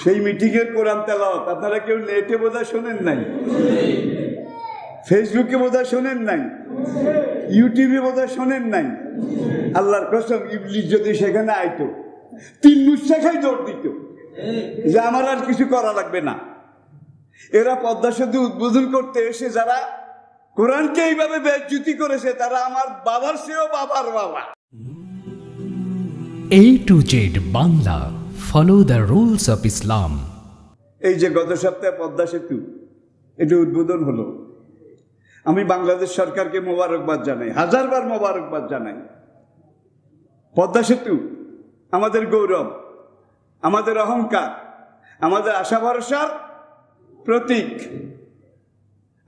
সেই মিটিংয়ের কোরআন তেলাওয়াত আপনারা কেউ নেটে বোধহয় শোনেন নাই, ফেসবুকে বোধহয় শোনেন নাই, ইউটিউবে বোধহয় শোনেন নাই। আল্লাহর কসম, ইবলিস যদি সেখানে আইতো 3 মুশাখাই দৌড় দিত যে আমার আর কিছু করা লাগবে না। এরা পদ্মা সেতু উদ্বোধন করতে এসে যারা কোরআনকে এইভাবে বেইজ্জতি করেছে তারা আমার বাবার চেয়েও বাবার বাবা। A to Z Bangla, follow the rules of Islam. এই যে গত সপ্তাহে পদ্মা সেতু এটা উদ্বোধন হলো, আমি বাংলাদেশ সরকারকে মোবারকবাদ জানাই, হাজারবার মোবারকবাদ জানাই। পদ্মা সেতু আমাদের গৌরব, আমাদের অহংকার, আমাদের আশা ভরসার প্রতীক।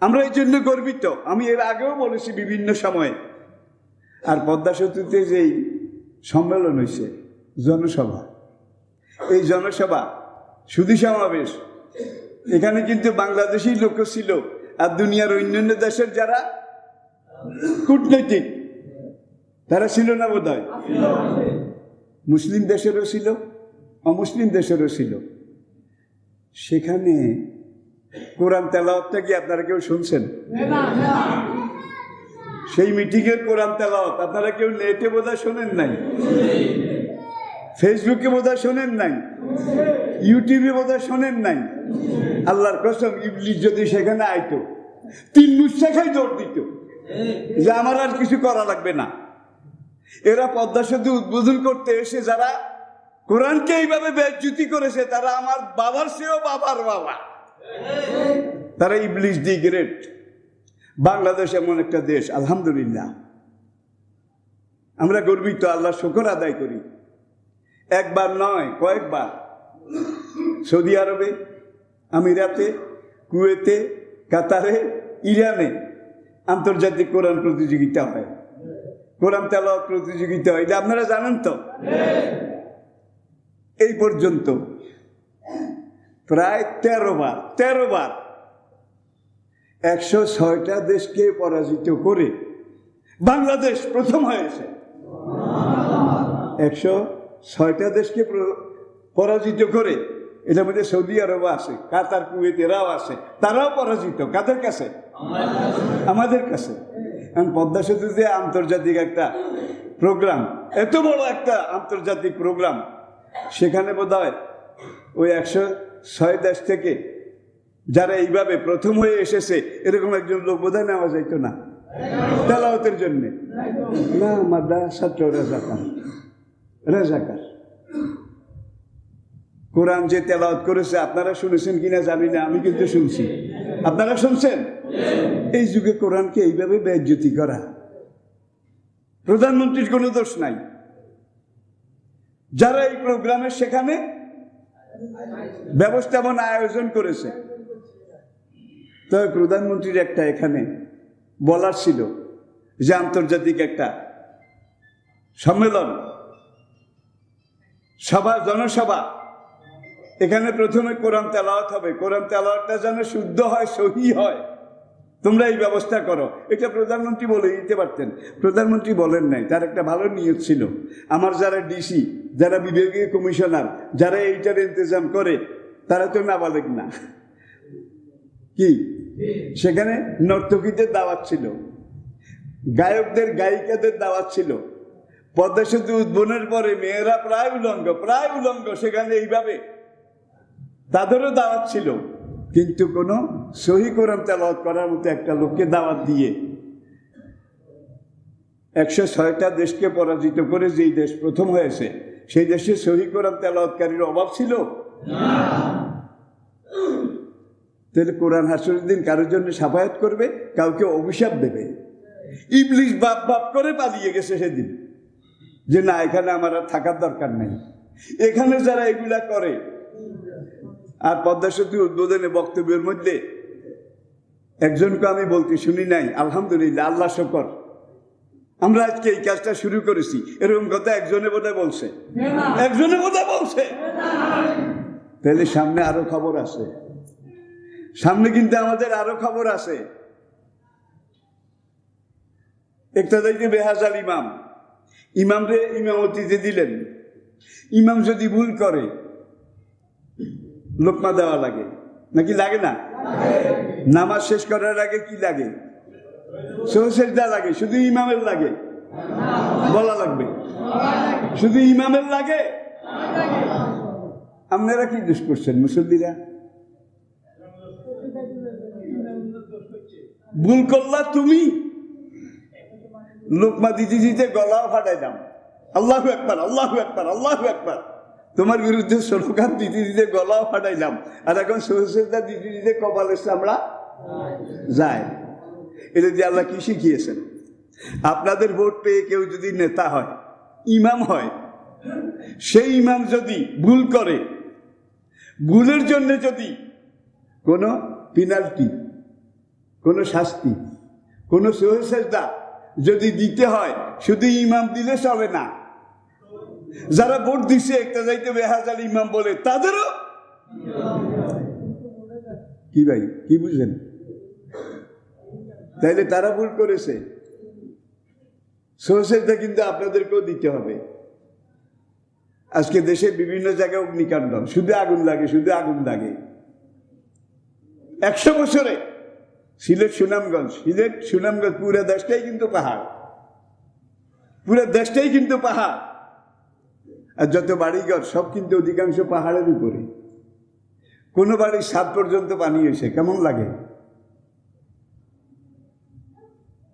আমরা এই জন্য গর্বিত। আমি এর আগেও বলেছি বিভিন্ন সময়ে। আর পদ্মা সেতুতে যেই সম্মেলন হয়েছে, জনসভা, এই জনসভা সুধী সমাবেশ, এখানে কিন্তু বাংলাদেশি লোক ছিল, আর দুনিয়ার অন্যান্য দেশের যারা কূটনৈতিক তারা ছিল না বোধ হয়। মুসলিম দেশেরও ছিল, অমুসলিম দেশেরও ছিল। সেখানে কোরআন তেলাওয়াতটা কি আপনারা কেউ শুনছেন? সেই মিটিংয়ের কোরআন তেলাওয়াত আপনারা কেউ নেটে বোধহয় শোনেন নাই, ফেসবুকে বোধহয় শোনেন নাই, ইউটিউবে বোধহয় শোনেন নাই। আল্লাহর কসম, ইবলিস যদি সেখানে আইতো 3 মুশাখাই দৌড় দিত যে আমার আর কিছু করা লাগবে না। এরা পদ্মা সেতু উদ্বোধন করতে এসে যারা কোরআনকে এইভাবে বেইজ্জতি করেছে তারা আমার বাবার চেয়েও বাবার বাবা। তারা ইবলিস দি গ্রেট। বাংলাদেশ এমন একটা দেশ, আলহামদুলিল্লাহ আমরা গর্বিত, আল্লাহ শুকর আদায় করি। একবার নয়, কয়েকবার সৌদি আরবে, আমিরাতে, কুয়েতে, কাতারে, ইরানে আন্তর্জাতিক কোরআন প্রতিযোগিতা হয়, কোরআন তেলাওয়াত প্রতিযোগিতা হয়। এটা আপনারা জানেন তো? এই পর্যন্ত প্রায় 13 বার 106টা দেশকে পরাজিত করে বাংলাদেশ প্রথম হয়েছে। 106টা দেশকে পরাজিত করে, এটার মধ্যে সৌদি আরব আছে, কাতার, কুয়েত এরাও আছে, তারাও পরাজিত। কাদের কাছে? আমাদের কাছে। কারণ পদ্মা সেতুতে আন্তর্জাতিক একটা প্রোগ্রাম, এত বড় একটা আন্তর্জাতিক প্রোগ্রাম, সেখানে বোধহয় ওই 106 দেশ থেকে যারা এইভাবে প্রথম হয়ে এসেছে এরকম একজন লোক বোধহয় নেওয়া যাইত না তেলাওয়াতের জন্যে। না, মাদ্রাসার রাজাকার কোরআন যে তেলাওয়াত করেছে আপনারা শুনেছেন কিনা জানি না, আমি কিন্তু শুনছি। আপনারা শুনছেন? এই যুগে কোরআনকে এইভাবে বেইজ্জতি করা, প্রধানমন্ত্রীর কোনো দোষ নাই। যারা এই প্রোগ্রামের সেখানে ব্যবস্থাপনা আয়োজন করেছে, তবে প্রধানমন্ত্রীর একটা এখানে বলার ছিল যে আন্তর্জাতিক একটা সম্মেলন, সভা, জনসভা, এখানে প্রথমে কোরআন তেলাওয়াত হবে, কোরআন তেলাওয়াতটা যেন শুদ্ধ হয়, সহি হয়, তোমরা এই ব্যবস্থা করো। এটা প্রধানমন্ত্রী বলে দিতে পারতেন, প্রধানমন্ত্রী বলেন নাই। তার একটা ভালো নিয়ত ছিল। আমার যারা ডিসি, যারা বিভাগীয় কমিশনার, যারা এইটার ইন্তজাম করে, তারা তো নাবালেগ না। কি সেখানে নর্তকীদের দাওয়াত ছিল, গায়কদের, গায়িকাদের দাওয়াত ছিল। পদ্মা সেতু উদ্বোধনের পরে মেয়েরা প্রায় উলঙ্গ সেখানে এইভাবে তাদেরও দাওয়াত ছিল। কিন্তু কোনো সহি কোরআন তেলাওয়াত করার মতো একটা লোককে দাওয়াত দিয়ে 106টা দেশকে পরাজিত করে যেই দেশ প্রথম হয়েছে, সেই দেশে সহি কোরআন তেলাওয়াতকারীর অভাব ছিল? তাহলে কোরআন হাসরের দিন কারোর জন্য সাফায়াত করবে, কাউকে অভিশাপ দেবে। ইবলিস বাপ করে পালিয়ে গেছে সেদিন, যে না, এখানে আমার আর থাকার দরকার নেই। এখানে যারা এগুলা করে, আর পদ্মা সেতু উদ্বোধনে বক্তব্যের মধ্যে একজনকে আমি বলতে শুনি নাই, আলহামদুলিল্লাহ, আল্লাহ শুকর, আমরা আজকে এই কাজটা শুরু করেছি, এরকম কথা একজনে বোধহয় বলছে। তাহলে সামনে আরো খবর আছে, সামনে কিন্তু আমাদের আরো খবর আছে। একটা দেখতে বেহাজাল ইমামরে ইমামতিতে দিলেন। ইমাম যদি ভুল করে, লোকমা দেওয়া লাগে নাকি লাগে না? নামাজ শেষ করার আগে কি লাগে? সেজদা লাগে। শুধু ইমামের লাগে? বলা লাগবে। শুধু ইমামের লাগে? আপনারা কি দোষ করছেন মুসল্লিরা? ভুল করলা তুমি, লোকমা দিতে দিতে গলাও ফাটাই দাম। আল্লাহু আকবার, আল্লাহু আকবার, আল্লাহু আকবার। তোমার বিরুদ্ধে স্লোগান দিতে দিতে গলাও ফাটাইলাম, আর এখন সেজদা দিতে দিতে কপালের চামড়া যায়। এটা দিয়ে আল্লাহ কি শিখিয়েছেন? আপনাদের ভোট পেয়ে কেউ যদি নেতা হয়, ইমাম হয়, সেই ইমাম যদি ভুল করে, ভুলের জন্য যদি কোনো পেনাল্টি, কোনো শাস্তি, কোনো সেজদা যদি দিতে হয়, শুধু ইমাম দিলে চলে না। যারা ভোট দিছে একটা যাইতে বেহাজার ইমাম বলে, তাদেরও কি ভাই, কি বুঝলেন? তাইলে তারা ভুল করেছে। সেজদা কিন্তু আপনাদেরকেও দিতে হবে। আজকে দেশে বিভিন্ন জায়গায় অগ্নিকাণ্ড, শুধু আগুন লাগে, শুধু আগুন লাগে। 100 বছরে সিলেট সুনামগঞ্জ পুরো দেশটাই কিন্তু পাহাড়, পুরো দেশটাই কিন্তু পাহাড়। আর যত বাড়িঘর সব কিন্তু অধিকাংশ পাহাড়ের উপরে। কোনো বাড়ির ছাদ পর্যন্ত পানি হয়েছে, কেমন লাগে?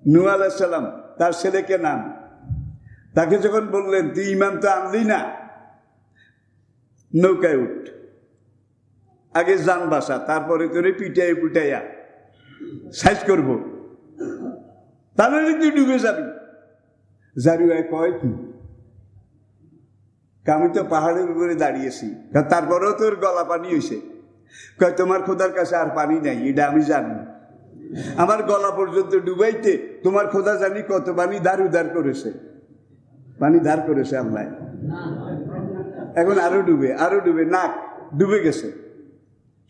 নূহ আলাইহিস সালাম তার ছেলেকে নাম, তাকে যখন বললেন তুই ইমাম তো আনলি না, নৌকায় উঠ, আগে যান বাসা, তারপরে তোরে পিটাইয়া সাইজ করব, তাহলে তুই ডুবে যাবি। জারিওয়ায় কয় কি, আমি তো পাহাড়ের উপরে দাঁড়িয়েছি, তারপরেও তোর গলা পানি হয়েছে। কয় তোমার খোদার কাছে আর পানি নাই, এটা আমি জানি। আমার গলা পর্যন্ত ডুবাইতে তোমার খোদা জানি কত পানি ধার উধার করেছে, পানি ধার করেছে আল্লাহ। এখন আরো ডুবে, নাক ডুবে গেছে।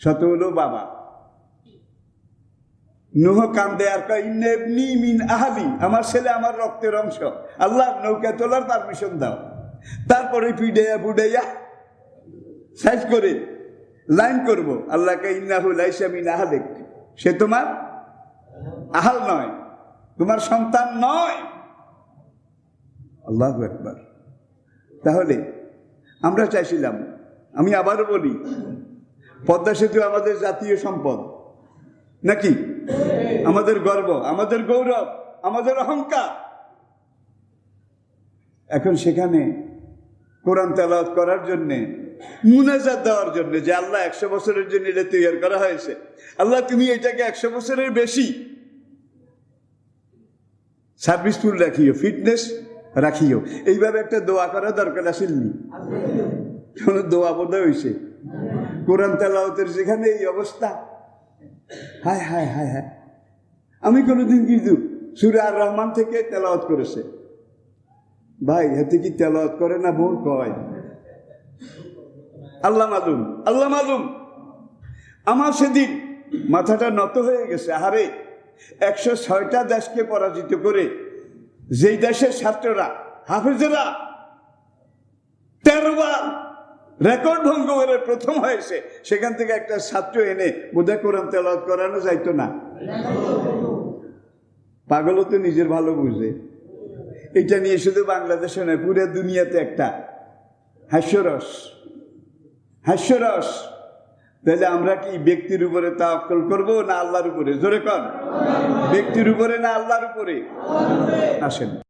শত হলো বাবা। নূহ কান্দে আর কয় ইন্নী মিন আহলি, আমার ছেলে আমার রক্তের অংশ, আল্লাহ নৌকা তোলার পারমিশন দাও। তারপরে পিডাইয়া বুডাইয়া সাইজ করে লাইন করব। আল্লাহকে ইন্নাহু লাইসা মিন আহলিক, সে তোমার আহাল নয়, তোমার সন্তান নয়। আল্লাহু আকবার। তাহলে আমরা চাইছিলাম, আমি আবারও বলি, পদ্মা সেতু আমাদের জাতীয় সম্পদ নাকি? আমাদের গর্ব, আমাদের গৌরব, আমাদের অহংকার। এখন সেখানে কোরআন তেলাওয়াত করার জন্যে, মুনাজাত দেওয়ার জন্য, যে আল্লাহ 100 বছরের জন্য এটা তৈরি করা হয়েছে, আল্লাহ তুমি এটাকে 100 বছরের বেশি সার্ভিসফুল রাখিও, ফিটনেস রাখিও, এইভাবে একটা দোয়া করা দরকার আসেনি? কোন দোয়া বোধ হয়েছে? কোরআন তেলাওয়াতের যেখানে এই অবস্থা, হায় হায় হায় হায়। আমি কোনোদিন কিন্তু সূরা আর রহমান থেকে তেলাওয়াত করেছে, ভাই হাতে কি তেলাওয়াত করে না বোন কয় আল্লাহ মালুম, আল্লাহ মালুম। আমার সেদিন মাথাটা নত হয়ে গেছে। আরে 106টা দেশকে পরাজিত করে যেই দেশের ছাত্ররা, হাফেজেরা 13 বার রেকর্ড ভঙ্গ করে প্রথম হয়েছে, সেখান থেকে একটা ছাত্র এনে বোধহয় কোরআন তেলাওয়াত করানো যাইতো না? পাগলও তো নিজের ভালো বুঝে। এটা নিয়ে শুধু বাংলাদেশে নয়, পুরো দুনিয়াতে একটা হাস্যরস। তাহলে আমরা কি ব্যক্তির উপরে তাওয়াক্কুল করব না আল্লাহর উপরে? জোরে কর, ব্যক্তির উপরে না আল্লাহর উপরে? আসেন।